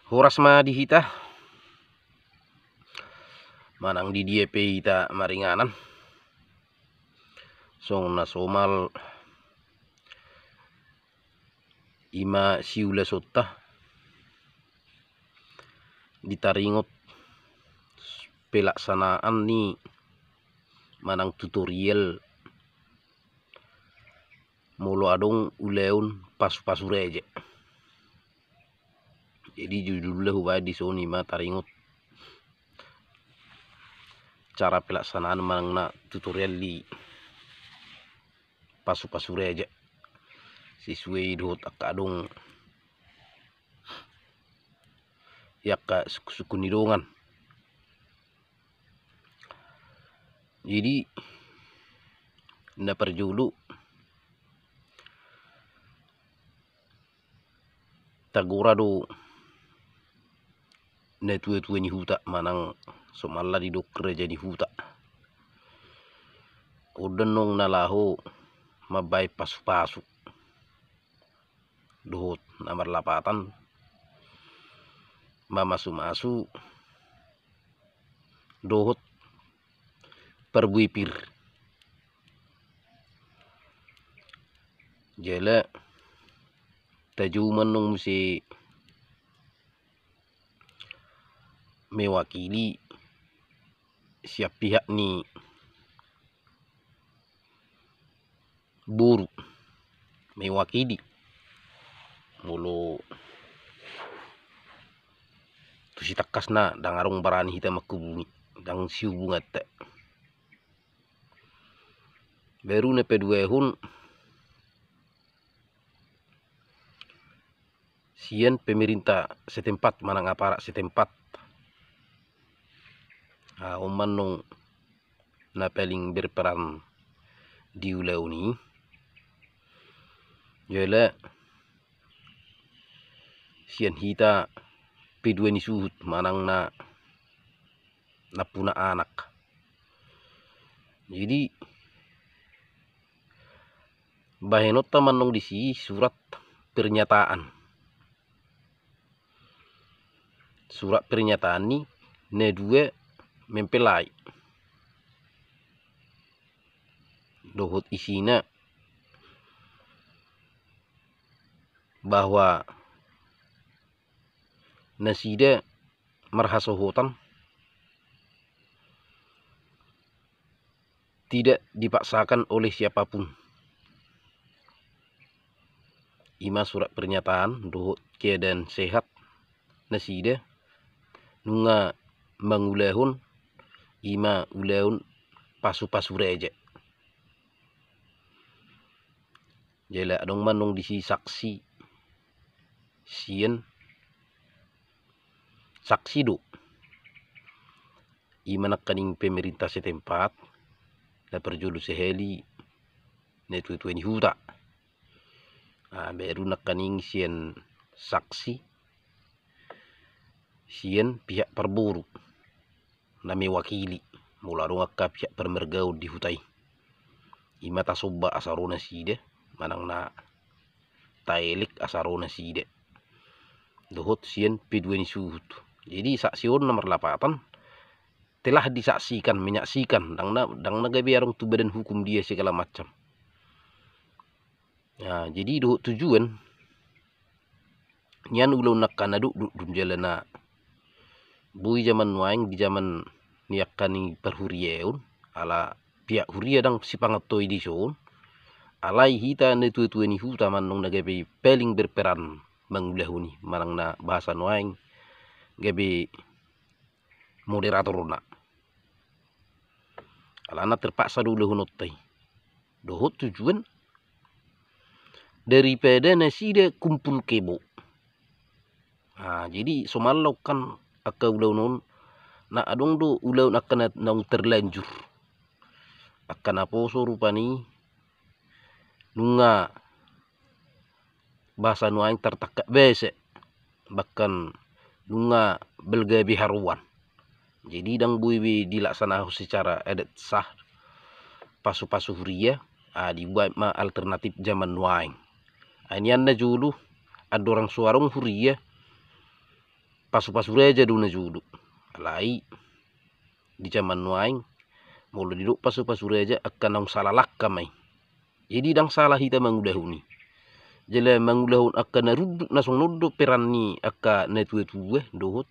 Horas ma di hita manang di DP hita maringanan song na somal ima siula sotta ditaringot pelaksanaan ni manang tutorial molo adong uleun pasu-pasu reje. Jadi judulnya huwa di soni ma taringot cara pelaksanaan manang na tutorial di pasu-pasu reje siswe dot akadong yakka suku nidongan. Jadi na perjulu tagora do na tua-tua ni huta manang somalla di dok kerja di huta udenong nalaho mabay pasu-pasu dohot nomor lapatan mamasu-masu dohot perbuipir jela tajuman nung musi mewakili siap pihak ni buru mewakili mulu tu si takas na dangarong barani hita makubungi dang siu bungat baru na peduehun sian pemerintah setempat manang aparat setempat oman nung na paling berperan di ulau ni jela sian hita P2 ni suhut manang na puna anak. Jadi bahenot taman nung disi surat pernyataan ni ne dua mempelai dohot isina bahwa nasida marhasohotan tidak dipaksakan oleh siapapun. Ima surat pernyataan dohot keadaan sehat nasida nunga mangulehun ima ulehun pasu-pasu reje jela adong manong disi saksi sien saksi do ima nakaning pemerintah setempat na perjulu seheli na tutu ni huta baru nakaning sien saksi sien pihak perburu na mewakili mula dong akka pihak permergau di hutai ima tasoba asarona side manang na taelik asarona side dohot sien P2 ni suhut. Jadi saksion nomor 8 telah disaksikan menyaksikan dang gabe arong tu badan hukum dia segala macam. Nah, jadi dohot tujuan nyan ulau nakana duk jalana bui zaman waing di zaman niakani perhurieun ala pihak huria dang sipangatoi di son alai hita ne tu ni huta manong nagabe paling berperan mangulahuni manang na bahasa waing gabe moderator na alana terpaksa dulu hunotai dohot tujuan daripada nasida kumpul kebo. Jadi somalau kan akka ulau non na adong do ulau akan nang terlanjur akan aposo rupani nunga bahasa nuaing tertakak bese bahkan nunga belgabi haruan. Jadi dang buibi dilaksanakan secara adat sah pasu-pasu huria dibuat ma alternatif zaman nuaing anian na julu adorang suarong huria pasu-pasu reja duna judu alai di zaman nuaing mulu diduk pasu-pasu reja akan nang salah lakka mai jadi dang salah hita mangudahuni jele mangudahun akan naruduk nasong noddo peranni akka netue-tue dohot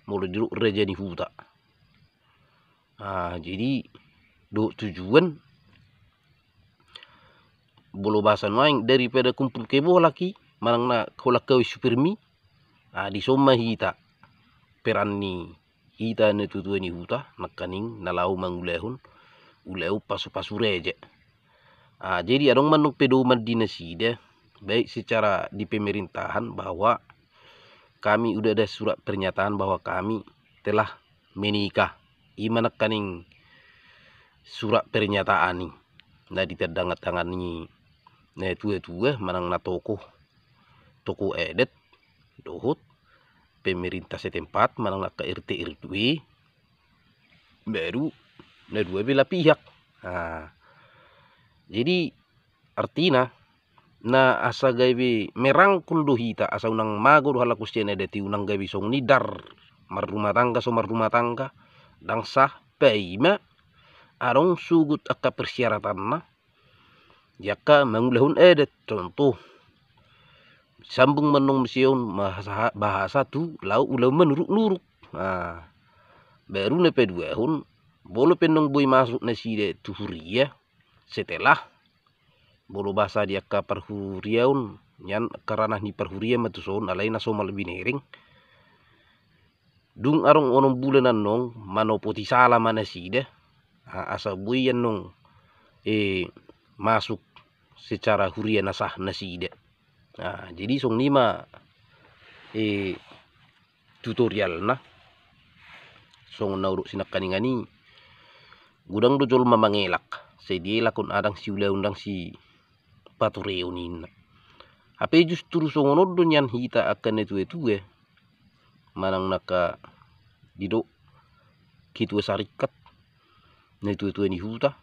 mulu diduk reja ni huta. Jadi do tujuan bolo bahasa nuaing daripada kumpul kebo laki manang na kolakawi supermi di soma hita peranni hita ne tutu ni huta nakaning nalau mangulehun uleu pasu-pasu reje. Jadi adong manuk pedoman dinasida baik secara di pemerintahan bahwa kami udah ada surat pernyataan bahwa kami telah menikah. Imana kaning surat pernyataan nih nah ditandangani ne tue-tue manang na toko edet dohot pemerintah setempat manang na RT RW baru na dua belah pihak. Jadi artinya na asa gawe merangkul do hita asa unang mago do halakus cene deti unang gawe song nidar marumah tangga dang sah paima arong sugut akka persyaratan na jaka mangulahun edet contoh sambung menung sion bahasa tu lau ulau menuruk-nuruk. Baru ne peduahun bolo penong boy masuk naside tuhuria setelah bolo bahasa dia ka perhuriaun nyan karana ni perhuria matuson alai na somal binering dung arong onong bulanan nong mano poti sala manasida asa boy yan nong masuk secara huria nasah nasida. Jadi song nima tutorial na song nauruk sinak kaningani gudang dojol mamangelak sedia lakon adang si ulah undang si patureunin ape justru song noddo nyan hita akan itu manang naka didok kitu sarikat na itu ni huta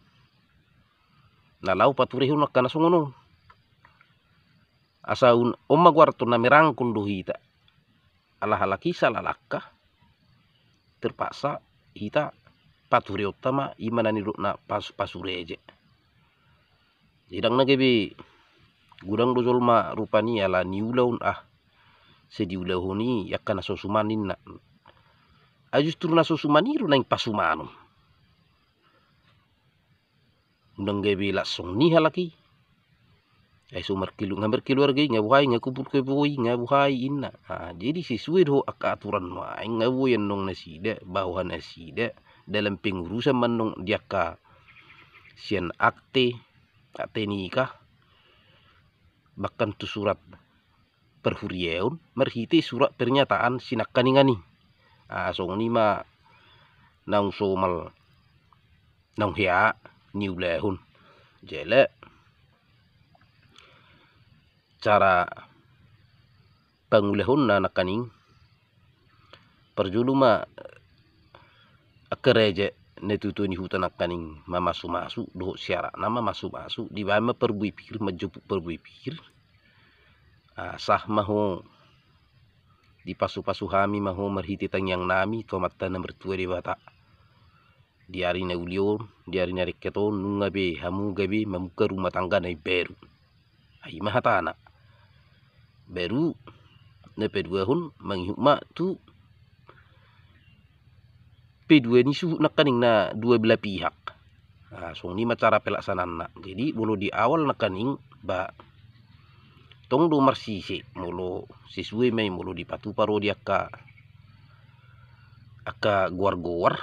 nalau paturehun nakana songono asa omma guarto na merangkul do hita ala kisah lalakka terpaksa hita pature utama imana ni na pasu reje jidang nagebe gudang dojol ma rupani ala ni ulaun sedi ulahoni yakana sosumanin na justru na sosumaniru nang pasumano undang gebe langsung ni halaki sumar ngamber keluarga ngabuhay ngakupul ke boy ngabuhay inna. Jadi sesuai do aturan wae ngabuyan nong nasida bahwa nasida dalam pengurusan manong diaka sian akte nikah bahkan tu surat perhuriaun merhiti surat pernyataan sinak kaningani song nima nang somal nang hia niulehun jele cara pangulehun na nakaning perjuluma akereje netutu ni hutan nakaning mamasu do syara nama masu di bama perbui pikir majupuk perbui pikir sah maho di pasu-pasu hami maho merhiti yang nami tomata na mertua dewata diari na ulion diari na reketon nungabe hamu gabe mamuka rumah tangga na beru mahatana baru na peduahun manghukma tu P2 ni suhu nakaning na dua belah pihak. Song ni cara pelaksanaan na. Jadi bolo di awal nakaning ba tong do marsisi molo sesuai mai molo di patu paro dia aka guar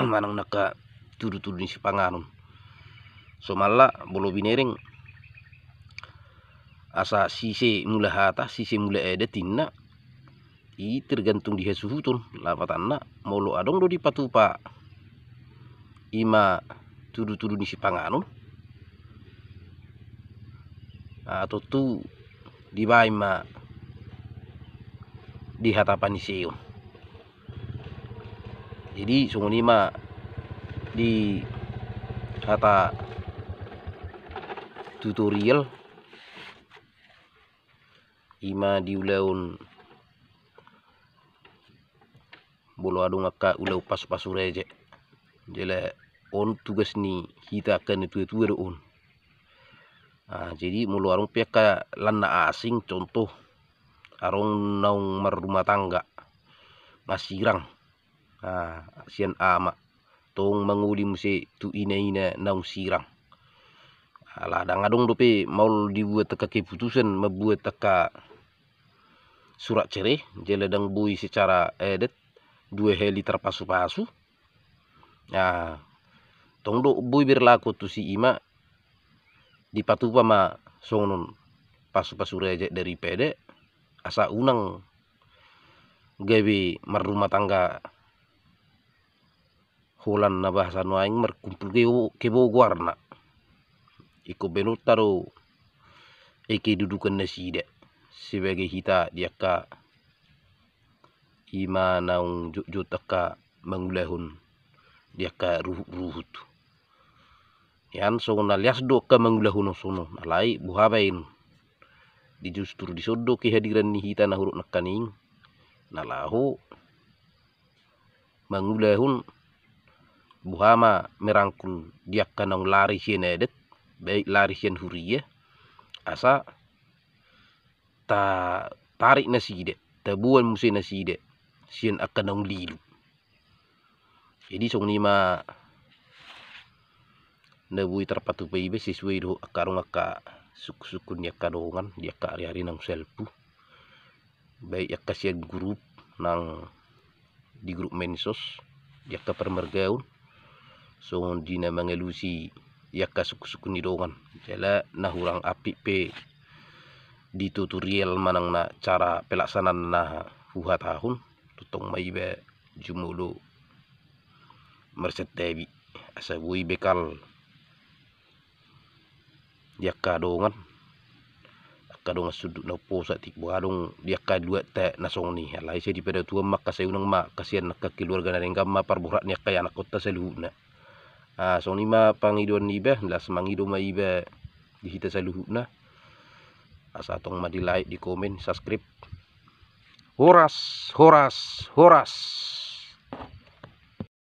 manang naka tudu ni si panganon. So mala bolo binereng asa sise mula hata sise mula edetinna tergantung di suhutun lapatanna molo adong do di patupa ima tudu ni si panganon atau tu di baima di hatapan iseo. Jadi songonima di hata tutorial ima diulaun bolo adung akka ulau pasu reje jele on tugas ni kita akan itu on. Jadi mulu arung peka lana asing contoh arung naung merumah tangga ngasirang sian ama tong manguli musi tu ina naung sirang ladang adung dope mau dibuat teka keputusan membuat teka surat cerai jele dang bui secara edet 2 heli terpasu-pasu tong do bui berlaku tu si ima dipatupa ma sonon pasu-pasu reje dari pede asa unang gawe merumah tangga holan na bahasa no aing merkumpul ke Bogor iko benut taro eke dudukan nasida sebagai hita diaka ima naung jotaka mangulahun diaka ruhut yan so nalias do ka mangulahun sono nalai buhabain di justru disodo kehadiran ni hita na huruk nakaning nalahu mangulahun buhama merangkul diaka naung lari sien edet baik lari sien huria asa ta tarik naside tabuan musi naside sien akan naung lilu jadi song nima nabui terpatu paibe sesuai do akarung aka sukun ya kadongan dia ka hari-hari nang selpu baik ya kasihan grup nang di grup mensos dia ka permergaun so dina mangelusi ya ka sukun idongan jala nah urang api pe di tutorial manang na cara pelaksanaan na huha tahun tutong maibe jumulo merset debi asa bui bekal dia kadongan sudut na posa ti buadong dia kadua te nasong ni alai se di pada tua mak kasai unang mak kasihan nak keluarga na engkam ma parburat ni kaya anak kota saluhuna song ni ma pangidon ibe las mangido ma ibe di hita saluhuna asa tong ma di like di komen subscribe horas